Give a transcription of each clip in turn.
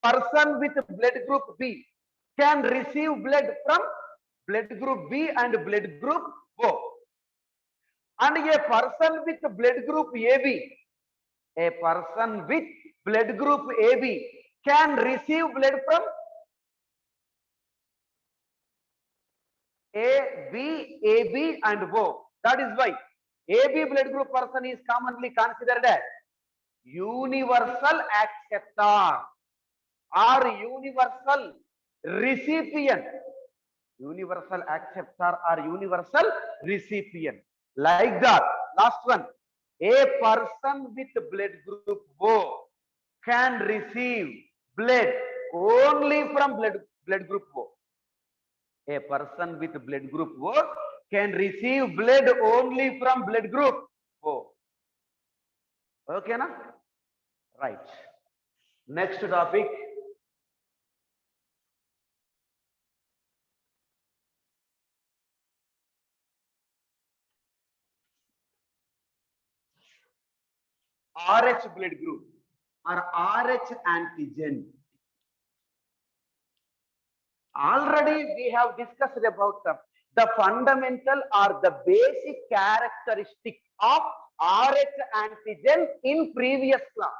person with blood group B can receive blood from blood group B and blood group O. And a person with blood group AB, a person with blood group AB can receive blood from A, B, AB and O. That is why AB blood group person is commonly considered as universal acceptor or universal recipient. Universal acceptor or universal recipient. Like that. Last one. A person with blood group O can receive blood only from blood group O. A person with blood group O can receive blood only from blood group O. Okay, na? Right. Next topic. RH blood group or RH antigen. Already we have discussed about the fundamental or the basic characteristic of RH antigen in previous class.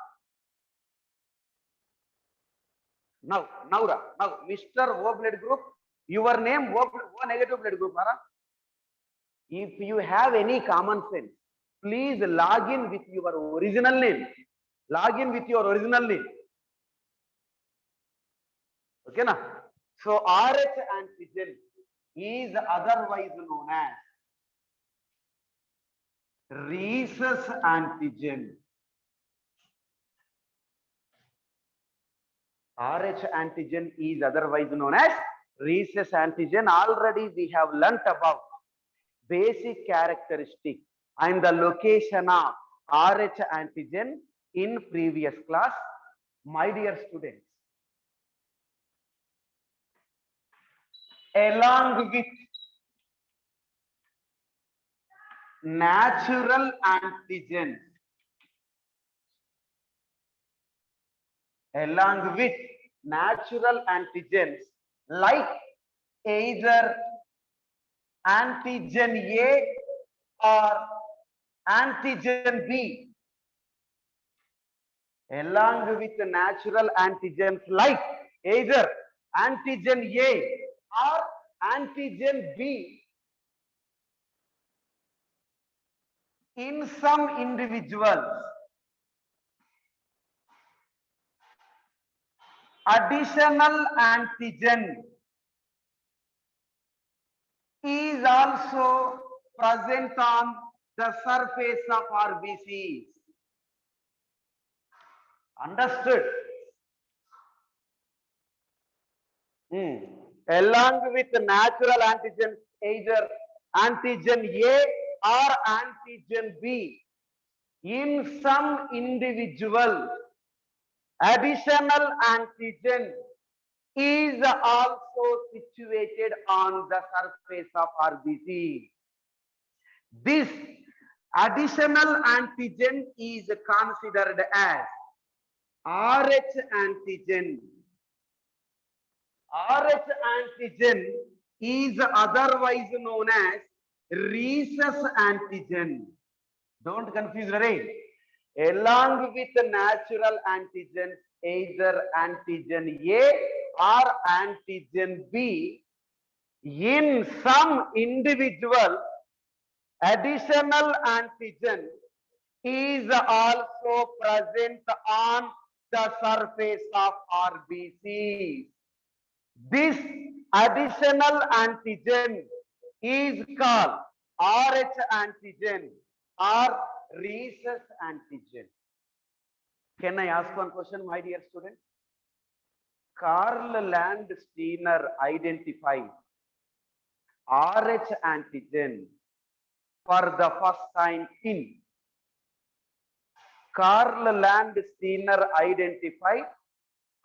Now, Mr. O blood group, your name O negative blood group. If you have any common sense, please log in with your original name. Log in with your original name. Okay, na? So RH antigen is otherwise known as rhesus antigen. RH antigen is otherwise known as rhesus antigen. Already we have learnt about basic characteristic and the location of RH antigen in previous class. My dear students, along with natural antigens, like either antigen A or antigen B, along with natural antigens like either antigen A or antigen B, in some individuals, additional antigen is also present on the surface of RBCs. Understood? Along with the natural antigens, either antigen A or antigen B, in some individuals, additional antigen is also situated on the surface of RBC. This additional antigen is considered as RH antigen. RH antigen is otherwise known as rhesus antigen. Don't confuse, right? Along with the natural antigens, either antigen A or antigen B, in some individual, additional antigen is also present on the surface of RBC. This additional antigen is called RH antigen or rhesus antigen. Can I ask one question, my dear students? Karl Landsteiner identified RH antigen for the first time in. Karl Landsteiner identified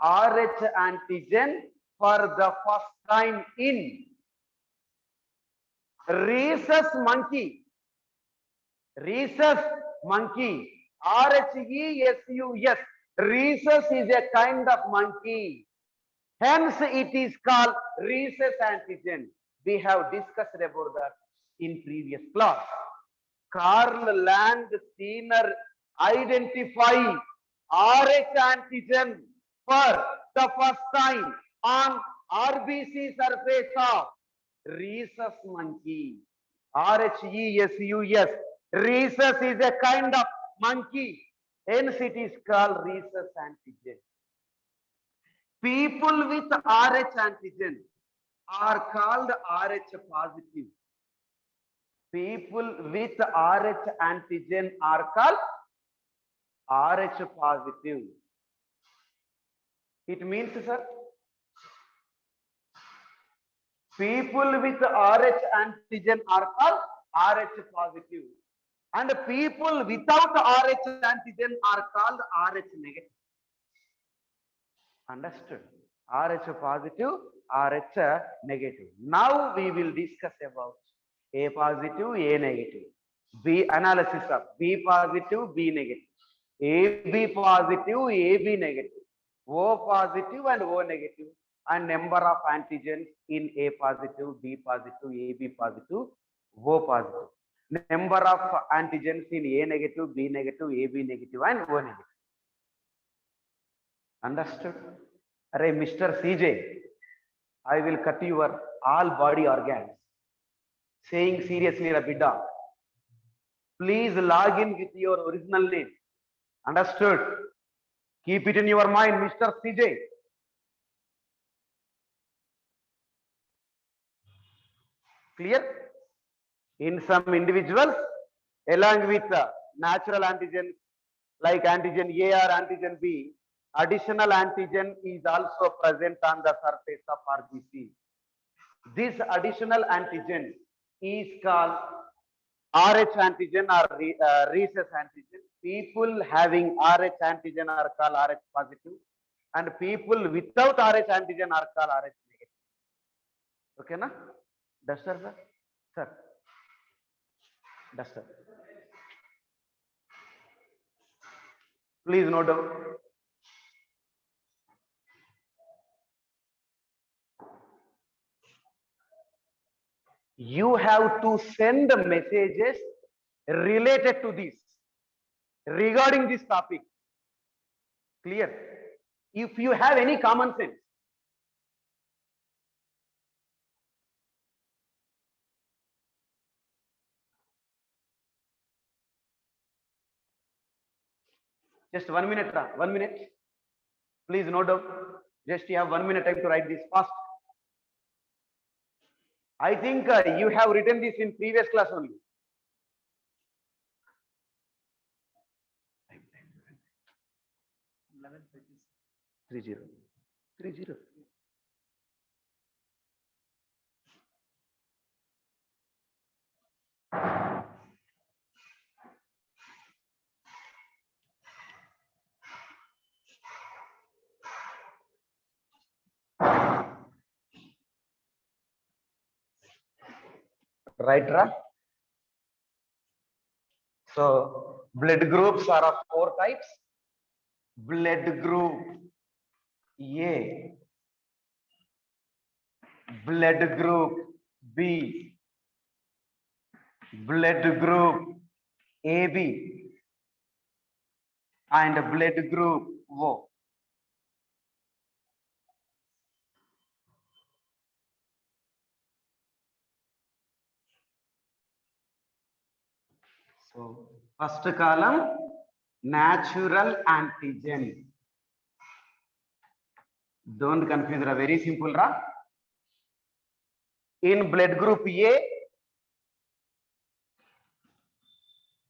RH antigen for the first time in rhesus monkey. Rhesus monkey. RHESUS. Rhesus is a kind of monkey. Hence, it is called rhesus antigen. We have discussed about that in previous class. Karl Landsteiner identified Rh antigen for the first time on RBC surface of rhesus monkey. RHESUS. Rhesus is a kind of monkey. Hence, it is called rhesus antigen. People with Rh antigen are called Rh positive. People with Rh antigen are called Rh positive. It means, sir, people with Rh antigen are called Rh positive. And people without Rh antigen are called Rh negative. Understood? Rh positive, Rh negative. Now we will discuss about A positive, A negative. B analysis of B positive, B negative. AB positive, AB negative. O positive and O negative. And number of antigens in A positive, B positive, AB positive, O positive. Number of antigens in A negative, B negative, AB negative, and O negative. Understood? Array, Mr. CJ, I will cut your all body organs. Saying seriously, Rabida, please log in with your original name. Understood? Keep it in your mind, Mr. CJ. Clear? In some individuals, along with natural antigens like antigen A or antigen B, additional antigen is also present on the surface of RBC. This additional antigen is called Rh antigen or rhesus antigen. People having Rh antigen are called Rh positive, and people without Rh antigen are called Rh negative. Okay, na? Duster, sir? Sir. Duster. Please note down. You have to send messages related to this, regarding this topic. Clear? If you have any common sense, just 1 minute, 1 minute. Please note down. Just you have 1 minute time to write this fast. I think you have written this in previous class only. Three zero. 30. Right, Ra? So blood groups are of 4 types. Blood group A, blood group B, blood group AB, and blood group O. So first column, natural antigen. Don't confuse, Ra. Very simple, Ra. In blood group A,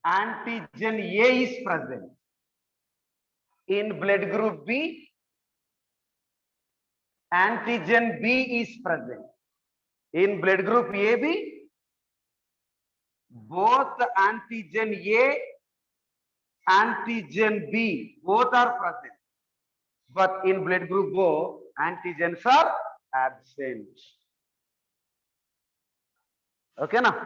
antigen A is present. In blood group B, antigen B is present. In blood group AB, both antigen A, antigen B, both are present. But in blood group O, antigens are absent. Okay, na?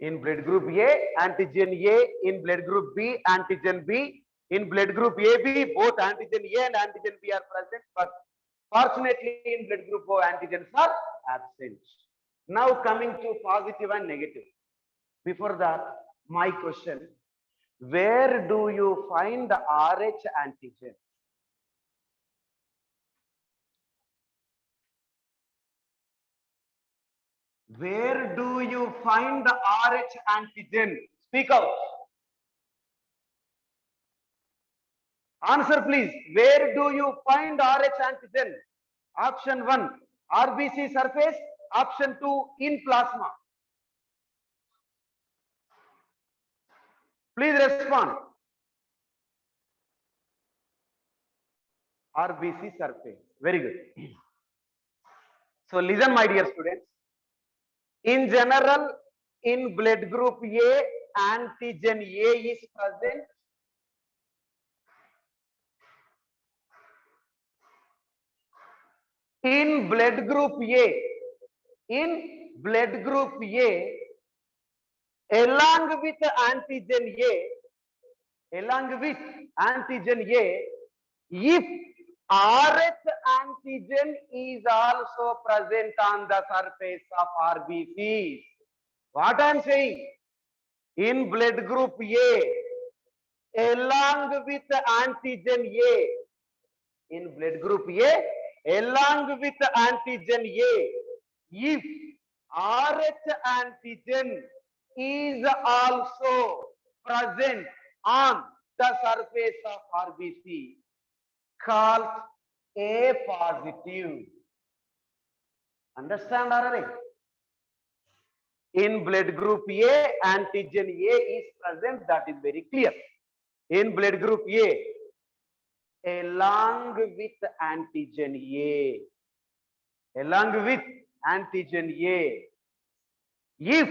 In blood group A, antigen A. In blood group B, antigen B. In blood group AB, both antigen A and antigen B are present, but fortunately in blood group O, antigens are absent. Now coming to positive and negative. Before that, my question, where do you find the Rh antigen? Where do you find the Rh antigen? Speak out. Answer please. Where do you find Rh antigen? Option 1, RBC surface. Option 2, in plasma. Please respond. RBC surface. Very good. So listen, my dear students. In general, in blood group A, antigen A is present. In blood group A, along with antigen A, if Rh antigen is also present on the surface of RBCs. What I am saying? In blood group A, along with antigen A, in blood group A, along with antigen A, if Rh antigen is also present on the surface of RBC, called A positive. Understand already? In blood group A, antigen A is present. That is very clear. In blood group A, along with antigen A, if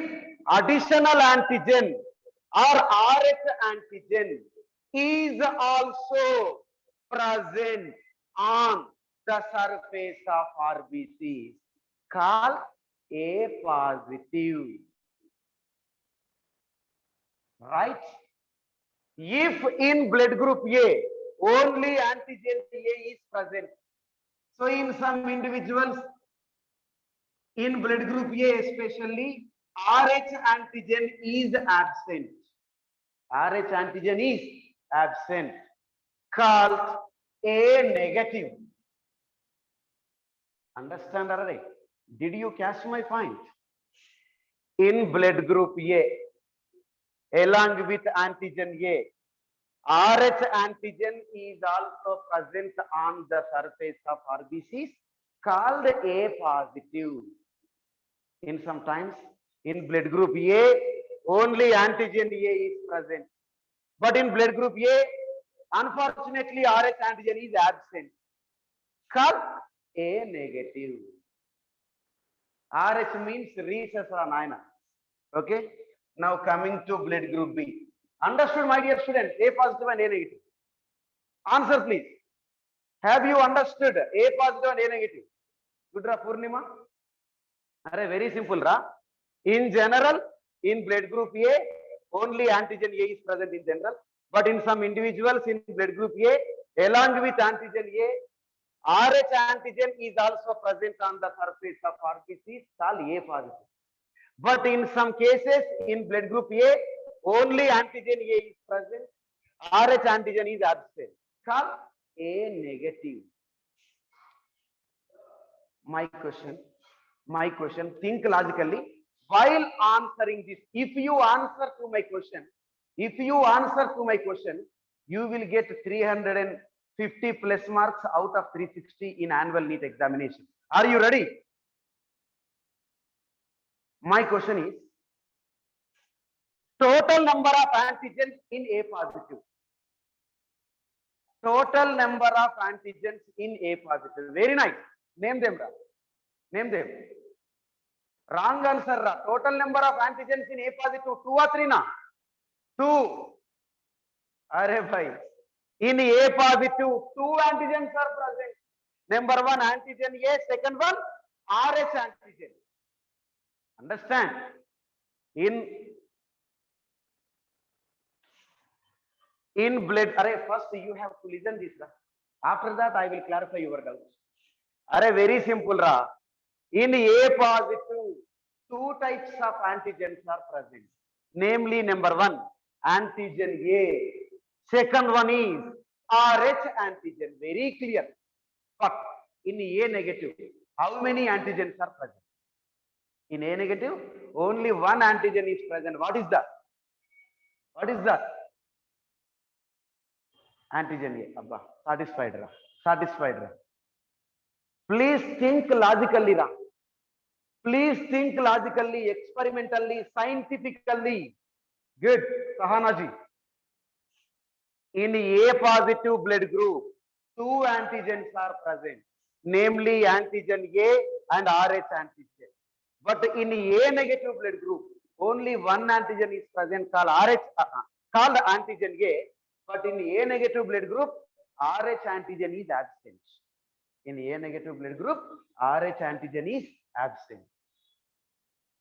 additional antigen or Rh antigen is also present on the surface of RBCs, called A positive. Right? If in blood group A, only antigen A is present. So in some individuals, in blood group A especially, Rh antigen is absent. Rh antigen is absent, called A negative. Understand already? Did you catch my point? In blood group A, along with antigen A, Rh antigen is also present on the surface of RBCs, called A positive. In sometimes, in blood group A, only antigen A is present. But in blood group A, unfortunately, Rh antigen is absent, called A negative. Rh means recessive nina. Okay. Now coming to blood group B. Understood, my dear students? A positive and A negative. Answer please. Have you understood A positive and A negative? Good ra Purnima? Are very simple ra. In general, in blood group A, only antigen A is present in general. But in some individuals in blood group A, along with antigen A, Rh antigen is also present on the surface of RBCs, called A positive. But in some cases, in blood group A, only antigen A is present, Rh antigen is absent, called A negative. My question, think logically. While answering this, if you answer to my question, you will get 350 plus marks out of 360 in annual NEET examination. Are you ready? My question is, total number of antigens in A positive. Total number of antigens in A positive. Very nice. Name them, Name them. Wrong answer, Total number of antigens in A positive, 2 or 3 na? 2. Arey bhai. In A positive, 2 antigens are present. Number 1 antigen A, second one Rh antigen. Understand? In In blood, array, first you have to listen this, ra. After that I will clarify your doubts. Array, very simple, ra. In A positive, two types of antigens are present, namely number one, antigen A. Second one is Rh antigen. Very clear. But in A negative, how many antigens are present? In A negative, only one antigen is present. What is that? What is that? Antigen A. Abba, satisfied, ra. Satisfied, ra. Please think logically, ra. Please think logically, experimentally, scientifically. Good, Sahanaji. In A positive blood group, two antigens are present, namely antigen A and Rh antigen. But in A negative blood group, only one antigen is present called called antigen A. But in A negative blood group, Rh antigen is absent. In A negative blood group, Rh antigen is absent.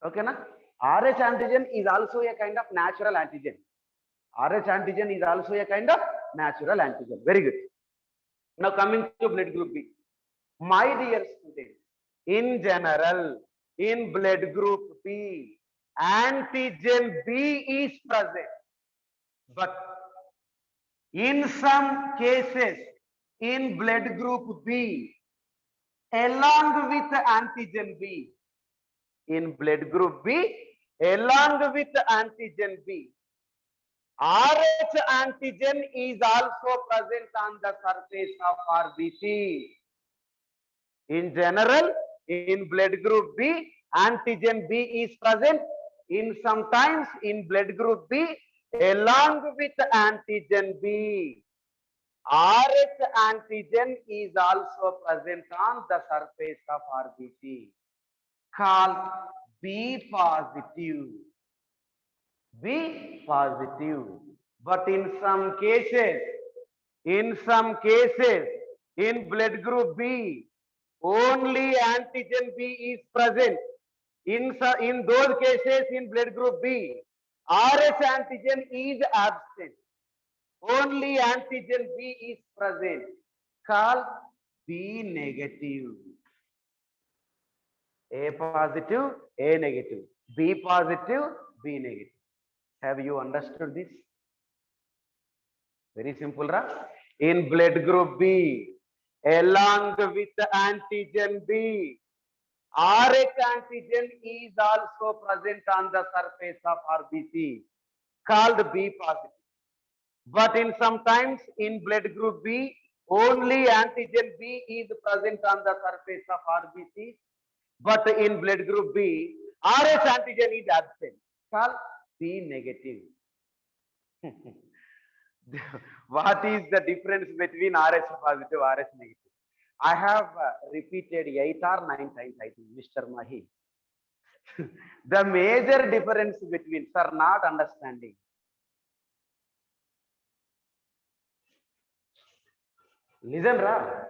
Okay, na? Rh antigen is also a kind of natural antigen. Rh antigen is also a kind of natural antigen. Very good. Now coming to blood group B. My dear students, in general, in blood group B, antigen B is present. But in some cases, in blood group B, along with antigen B, in blood group B, along with antigen B, Rh antigen is also present on the surface of RBC. In general, in blood group B, antigen B is present. In sometimes in blood group B, along with antigen B, Rh antigen is also present on the surface of RBC, called B positive. B positive. But in some cases, in blood group B, only antigen B is present. In those cases, in blood group B, Rh antigen is absent. Only antigen B is present, called B negative. A positive, A negative. B positive, B negative. Have you understood this? Very simple, ra? In blood group B, along with antigen B, Rh antigen is also present on the surface of RBC, called B positive. But in sometimes in blood group B, only antigen B is present on the surface of RBC. But in blood group B, Rh antigen is absent, called B negative. What is the difference between Rh positive, Rh negative? I have repeated 8 or 9 times, I think, Mr. Mahi. The major difference between, sir, not understanding. Listen, ra.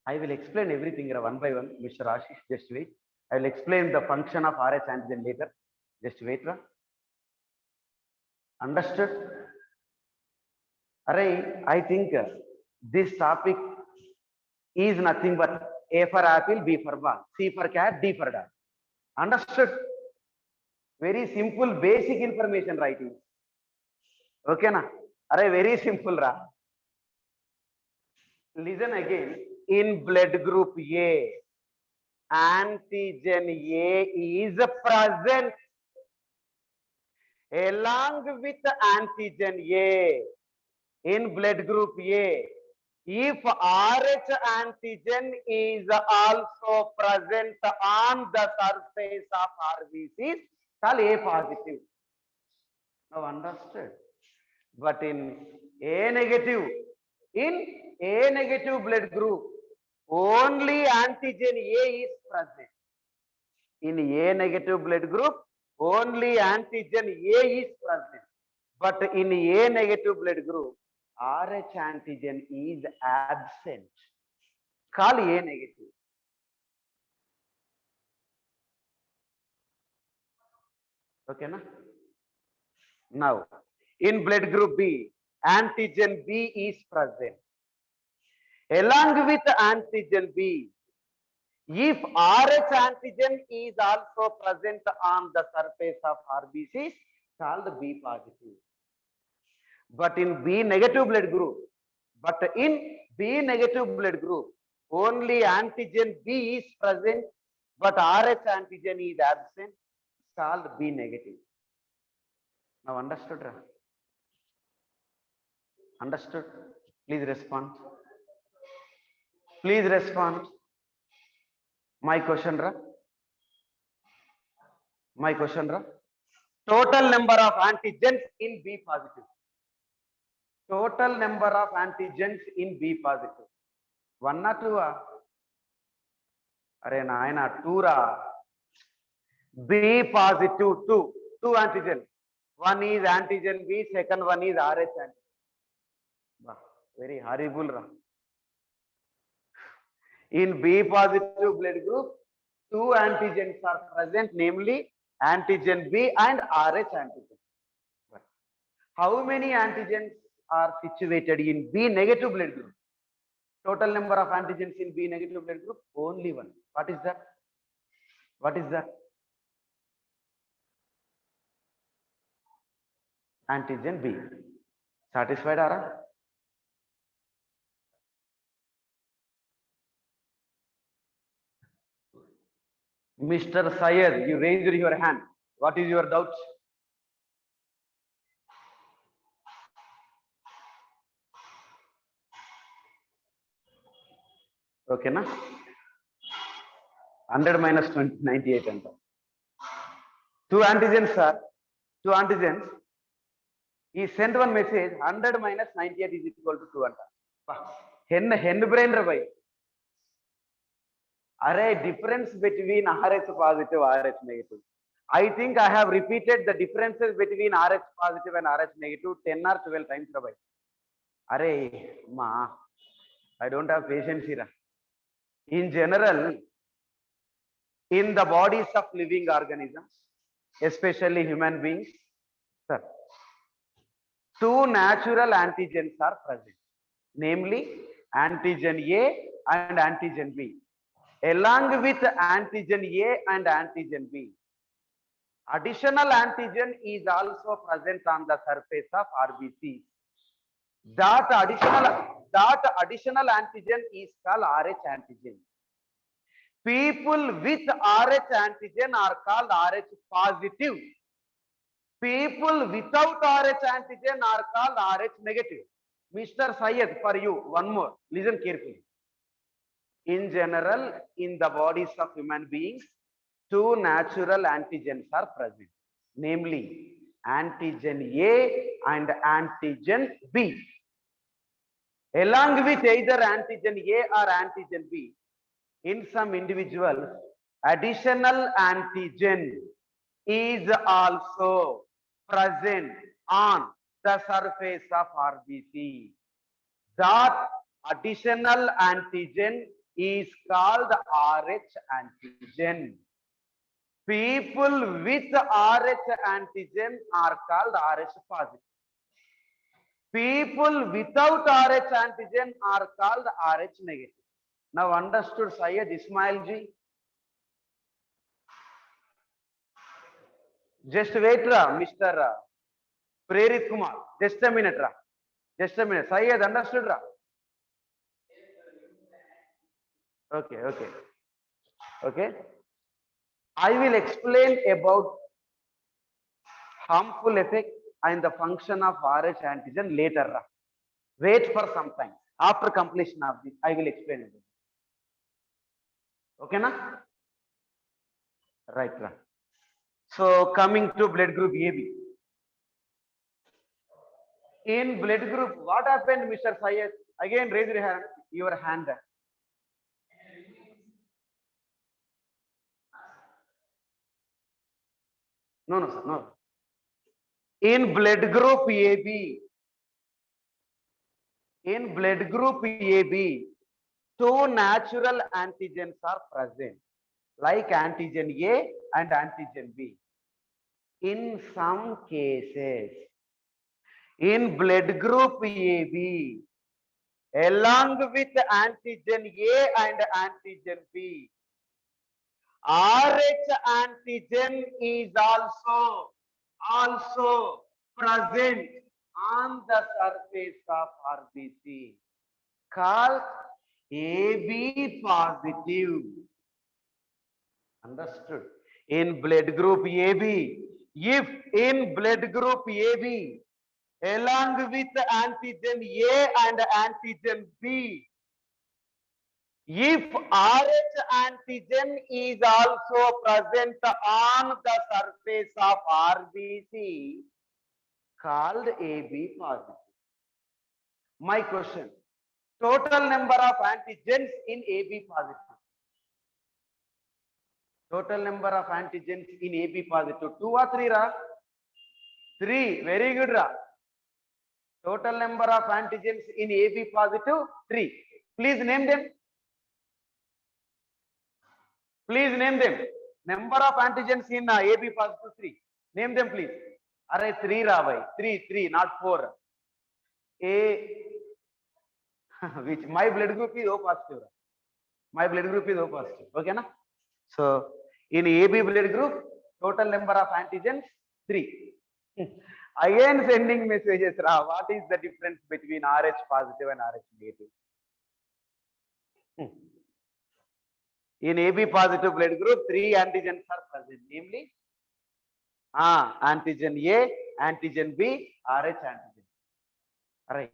I will explain everything one by one, Mr. Ashish. Just wait. I will explain the function of Rh antigen later. Just wait, ra. Understood? Array, I think this topic is nothing but A for apple, B for ball, C for cat, D for dog. Understood? Very simple, basic information writing. Okay, na? Array, very simple, ra. Listen again. In blood group A, antigen A is present along with antigen A. In blood group A, if Rh antigen is also present on the surface of RBC, called A positive. Now understood? But in A negative blood group, only antigen A is present. In A negative blood group, only antigen A is present. But in A negative blood group, Rh antigen is absent. Call A negative. Okay, na? Now, in blood group B, antigen B is present. Along with antigen B, if Rh antigen is also present on the surface of RBCs, called B positive. But in B negative blood group, only antigen B is present, but Rh antigen is absent, called B negative. Now understood? Understood? Please respond. Please respond. My question, ra? My question, ra? Total number of antigens in B positive. Total number of antigens in B positive. 1 or 2? Are naina 2 ra. B positive 2. 2 antigens. One is antigen B, second one is Rh antigen. Very horrible, ra. In B positive blood group, 2 antigens are present, namely antigen B and Rh antigen. How many antigens are situated in B negative blood group? Total number of antigens in B negative blood group, only one. What is that? What is that? Antigen B. Satisfied, Ara? Mr. Syed, you raised your hand. What is your doubt? Okay, na? 100 minus 20, 98 and 2 antigens, sir. 2 antigens. He sent one message, 100 minus 98 is equal to 2 and hen brain boy. Array difference between Rh positive and Rh negative. I think I have repeated the differences between Rh positive and Rh negative 10 or 12 times. Array, ma, I don't have patience here. In general, in the bodies of living organisms, especially human beings, sir, 2 natural antigens are present, namely antigen A and antigen B. Along with antigen A and antigen B, additional antigen is also present on the surface of RBC. That additional antigen is called Rh antigen. People with Rh antigen are called Rh positive. People without Rh antigen are called Rh negative. Mr. Syed, for you, one more. Listen carefully. In general, in the bodies of human beings, 2 natural antigens are present, namely antigen A and antigen B. Along with either antigen A or antigen B, in some individuals, additional antigen is also present on the surface of RBC. That additional antigen is called Rh antigen. People with Rh antigen are called Rh positive. People without Rh antigen are called Rh negative. Now understood, Syed Ismail ji? Just wait, Mr. Prerit Kumar. Just a minute, Just a minute. Syed, understood, Okay. I will explain about harmful effect and the function of Rh antigen later. Wait for some time. After completion of this, I will explain it. Okay, na? Right. So coming to blood group AB. In blood group, what happened, Mr. Syed? Again, raise your hand. No, sir, no. In blood group AB, 2 natural antigens are present, like antigen A and antigen B. In some cases, in blood group AB, along with antigen A and antigen B, RH antigen is also present on the surface of RBC, called AB positive. Understood? In blood group AB, if in blood group AB, along with antigen A and antigen B, if RH antigen is also present on the surface of RBC, called AB positive. My question, total number of antigens in AB positive. Total number of antigens in AB positive. 2 or 3 ra? 3. Very good ra. Total number of antigens in AB positive, 3. Please name them. Please name them. Number of antigens in AB positive, 3. Name them please. Array 3 ra bhai. 3, not 4. A which my blood group is O positive. My blood group is O positive. Okay na? So in AB blood group, total number of antigens 3. Again sending messages. What is the difference between RH positive and RH negative? In AB positive blood group, 3 antigens are present, namely antigen A, antigen B, RH antigen. Right.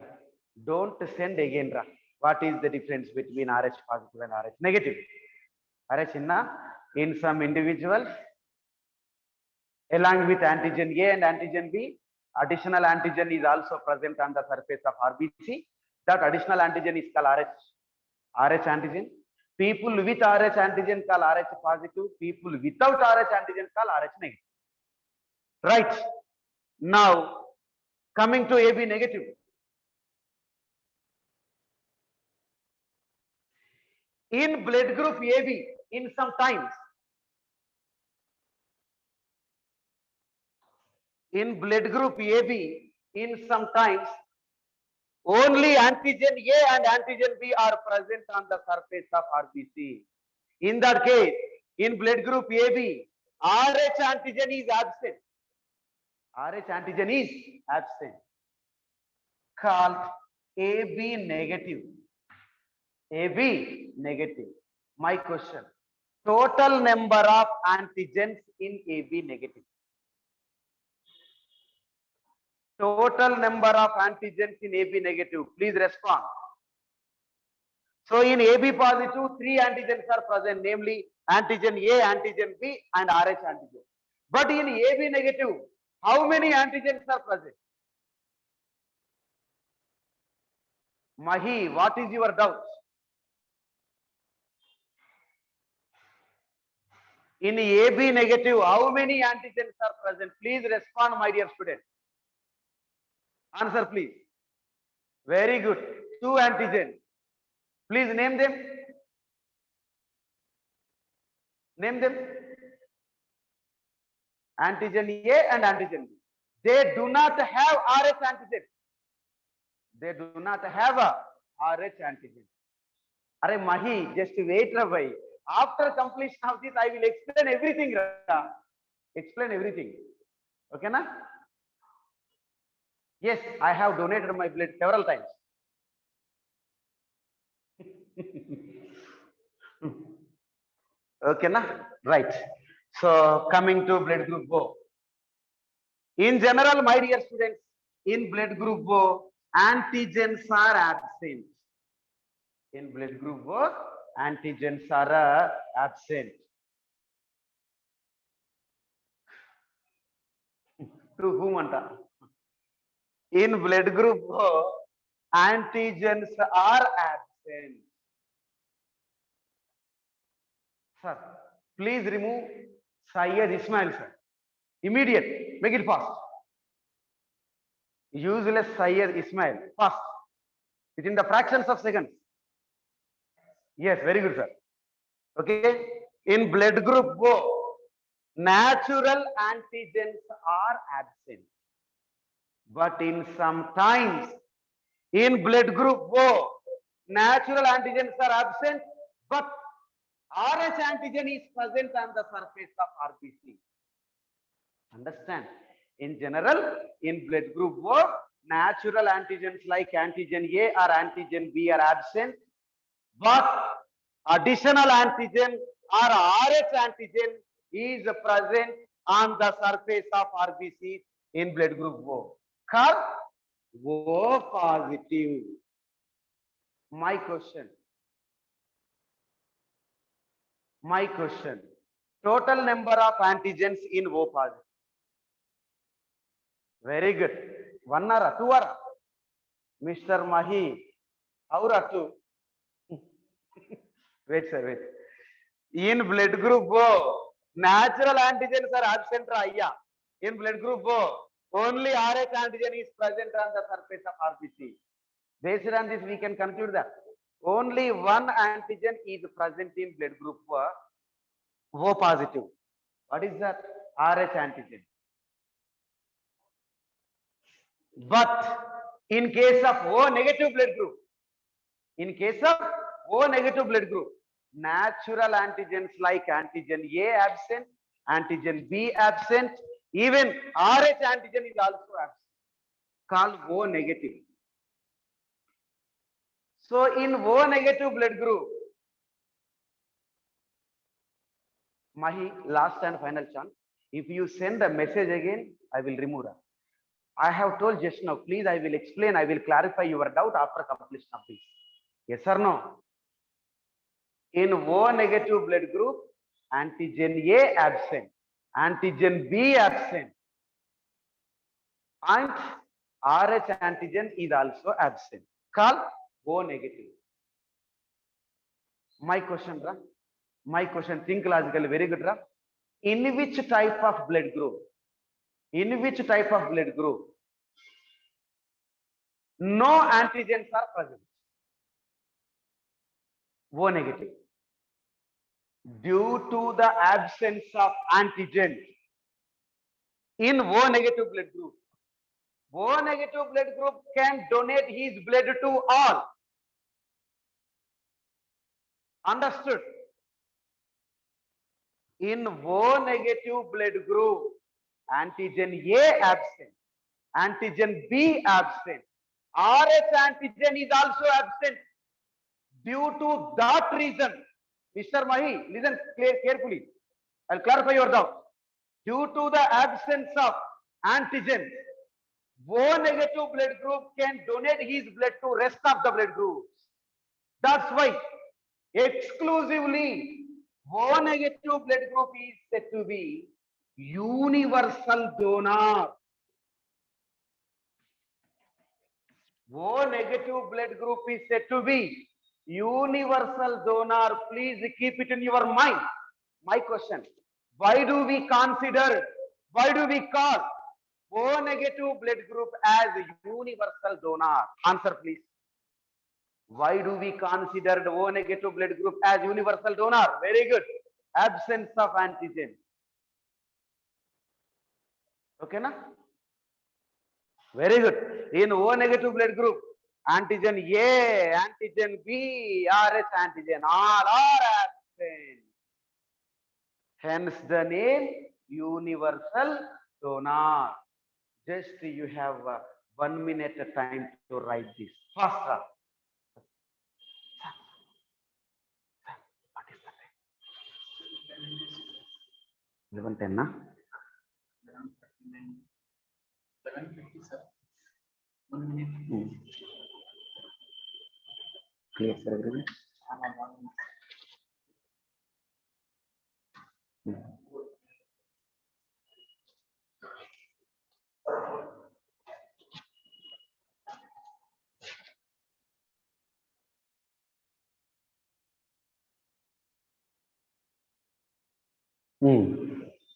Don't send again. What is the difference between RH positive and RH negative? RH in some individuals, along with antigen A and antigen B, additional antigen is also present on the surface of RBC. That additional antigen is called RH antigen. People with RH antigen call RH positive. People without RH antigen call RH negative. Right. Now, coming to AB negative. In blood group AB, in some times, in blood group AB, in some times, only antigen A and antigen B are present on the surface of RBC. In that case, in blood group AB, RH antigen is absent. RH antigen is absent, called AB negative. AB negative. My question, total number of antigens in AB negative. Total number of antigens in AB negative. Please respond. So in AB positive, 3 antigens are present, namely antigen A, antigen B, and RH antigen. But in AB negative, how many antigens are present? Mahi, what is your doubt? In AB negative, how many antigens are present? Please respond, my dear student. Answer, please. Very good. 2 antigens. Please name them. Name them. Antigen A and antigen B. They do not have RH antigen. They do not have a RH antigen. Are Mahi, just wait, Rabbi. After completion of this, I will explain everything. Explain everything. Okay, na? Yes, I have donated my blood several times. Okay, na? Right. So coming to blood group O. In general, my dear students, in blood group O, antigens are absent. In blood group O, antigens are absent. To whom anta? In blood group O, antigens are absent. Sir, please remove Syed Ismail, sir. Immediate. Make it fast. Useless Syed Ismail. Fast. Within the fractions of seconds. Yes, very good, sir. Okay. In blood group O, natural antigens are absent. But in some times, in blood group O, natural antigens are absent, but RH antigen is present on the surface of RBC. Understand? In general, in blood group O, natural antigens like antigen A or antigen B are absent, but additional antigen or RH antigen is present on the surface of RBC in blood group O. Called O positive. My question. Total number of antigens in O positive. Very good. 1 or 2 or Mr. Mahi. How or 2? Wait, sir, wait. In blood group O, natural antigens are absent. In blood group O, only RH antigen is present on the surface of RBC. Based on this, we can conclude that only one antigen is present in blood group O positive. What is that? RH antigen. But in case of O negative blood group, natural antigens like antigen A absent, antigen B absent, even RH antigen is also absent, called O negative. So in O negative blood group, Mahi, last and final chance. If you send a message again, I will remove that. I have told just now, please, I will explain, I will clarify your doubt after completion of this. Yes or no? In O negative blood group, antigen A absent, antigen B absent, and RH antigen is also absent, called O negative. My question, think logically, very good, Ra. In which type of blood group? No antigens are present. O negative. Due to the absence of antigen in O negative blood group, O negative blood group can donate his blood to all. Understood? In O negative blood group, antigen A absent, antigen B absent, RH antigen is also absent. Due to that reason, Mr. Mahi, listen carefully. I'll clarify your doubt. Due to the absence of antigen, O negative blood group can donate his blood to rest of the blood groups. That's why exclusively O negative blood group is said to be universal donor. O negative blood group is said to be universal donor. Please keep it in your mind. My question, why do we call O negative blood group as universal donor? Answer please. Why do we consider the O negative blood group as universal donor? Very good. Absence of antigen. Okay, na? Very good. In O negative blood group, antigen A, antigen B, RH antigen, all are absent. Hence the name universal donor. Just you have 1 minute time to write this. Faster. What is the time? 11:10, na? 11:50, sir. 1 minute. Clear, sir, everyone?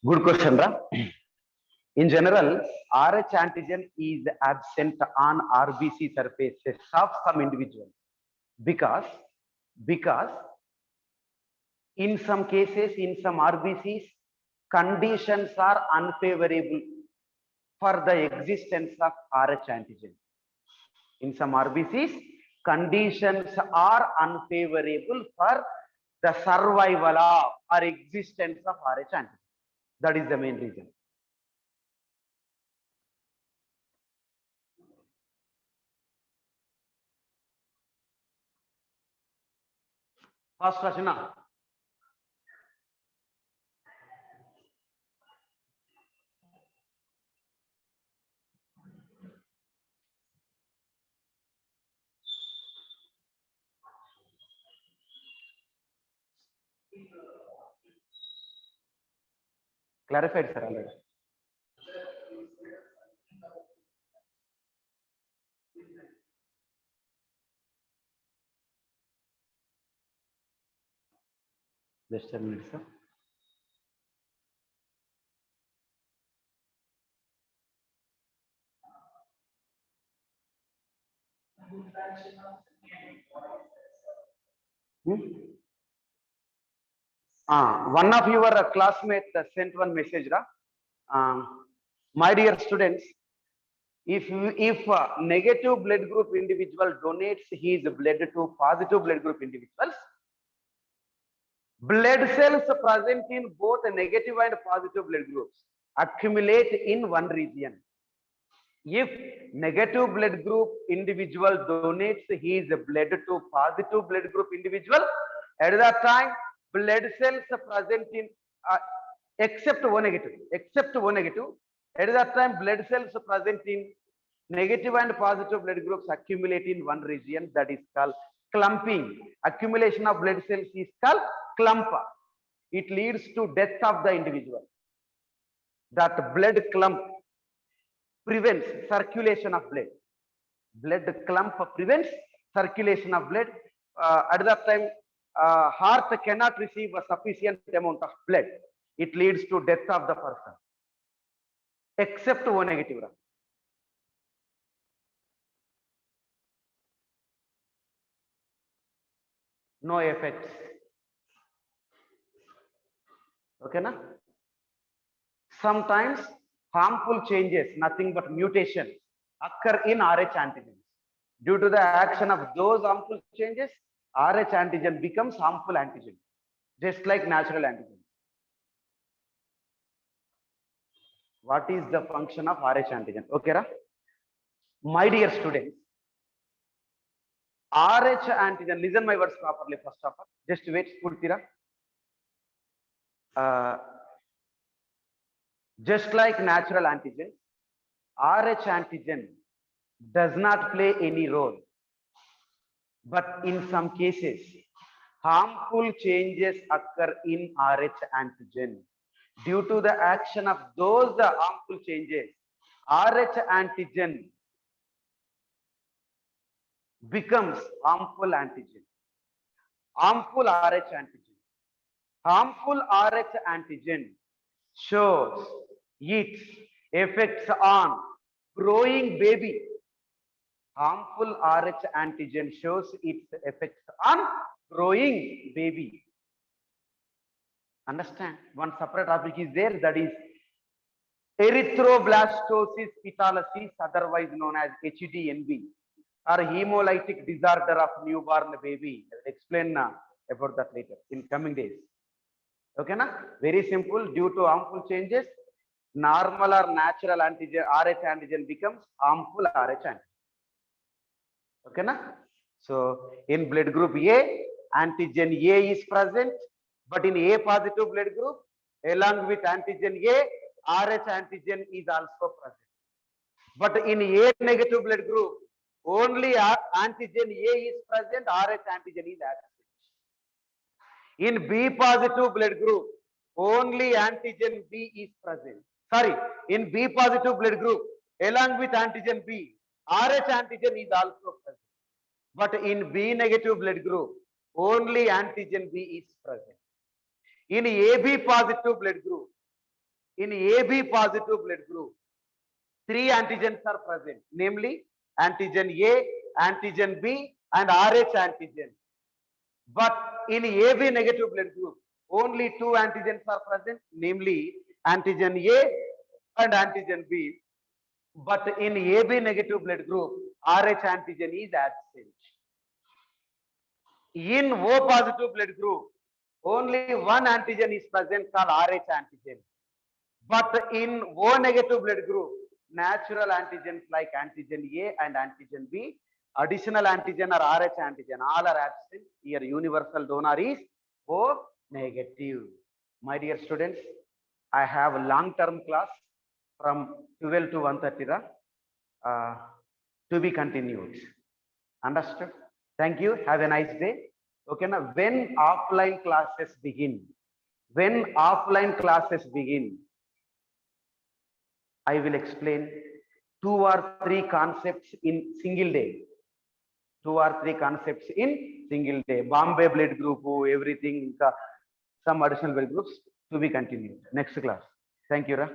Good question, Ra. In general, RH antigen is absent on RBC surfaces of some individuals because in some cases, in some RBCs, conditions are unfavorable for the existence of Rh antigen. In some RBCs, conditions are unfavorable for the survival of or existence of Rh antigen. That is the main reason. First, Rachna. Clarified, sir, already. Just a minute, sir. One of your classmates sent one message. My dear students, if negative blood group individual donates his blood to positive blood group individuals, blood cells present in both negative and positive blood groups accumulate in one region. If negative blood group individual donates his blood to positive blood group individual, at that time blood cells present in except O negative, at that time blood cells present in negative and positive blood groups accumulate in one region, that is called clumping. Accumulation of blood cells is called clump. It leads to death of the individual. That blood clump prevents circulation of blood. Blood clump prevents circulation of blood. At that time, heart cannot receive a sufficient amount of blood. It leads to death of the person. Except O negative. No effects. Okay, na? Sometimes harmful changes, nothing but mutation, occur in Rh antigens. Due to the action of those harmful changes, Rh antigen becomes harmful antigen, just like natural antigen. What is the function of Rh antigen? Okay, ra? My dear students, Rh antigen, listen my words properly first of all. Just wait, Spurtira. Just like natural antigen, Rh antigen does not play any role. But in some cases, harmful changes occur in Rh antigen. Due to the action of those harmful changes, Rh antigen becomes harmful antigen. Harmful Rh antigen. Harmful Rh antigen shows its effects on growing baby. Harmful Rh antigen shows its effects on growing baby. Understand? One separate topic is there, that is erythroblastosis pitylosis, otherwise known as HDNB, or hemolytic disorder of newborn baby. I will explain about that later in coming days. Okay, na? Very simple. Due to harmful changes, normal or natural antigen Rh antigen becomes harmful Rh antigen. Okay, na? So in blood group A, antigen A is present, but in A positive blood group, along with antigen A, Rh antigen is also present. But in A negative blood group, only antigen A is present, Rh antigen is absent. In B positive blood group, only antigen B is present. Sorry, in B positive blood group, along with antigen B, Rh antigen is also present. But in B negative blood group, only antigen B is present. In AB positive blood group, three antigens are present, namely antigen A, antigen B, and Rh antigen. But in AB negative blood group, only two antigens are present, namely antigen A and antigen B. But in AB negative blood group, Rh antigen is absent. In O positive blood group, only one antigen is present called Rh antigen. But in O negative blood group, natural antigens like antigen A and antigen B, additional antigen or Rh antigen, all are absent. Here universal donor is O negative. My dear students, I have a long-term class from 12 to 1:30 to be continued. Understood? Thank you. Have a nice day. Okay, now when offline classes begin, I will explain 2 or 3 concepts in single day. 2 or 3 concepts in single day. Bombay blood group, everything, some additional blood groups to be continued. Next class. Thank you, Ra.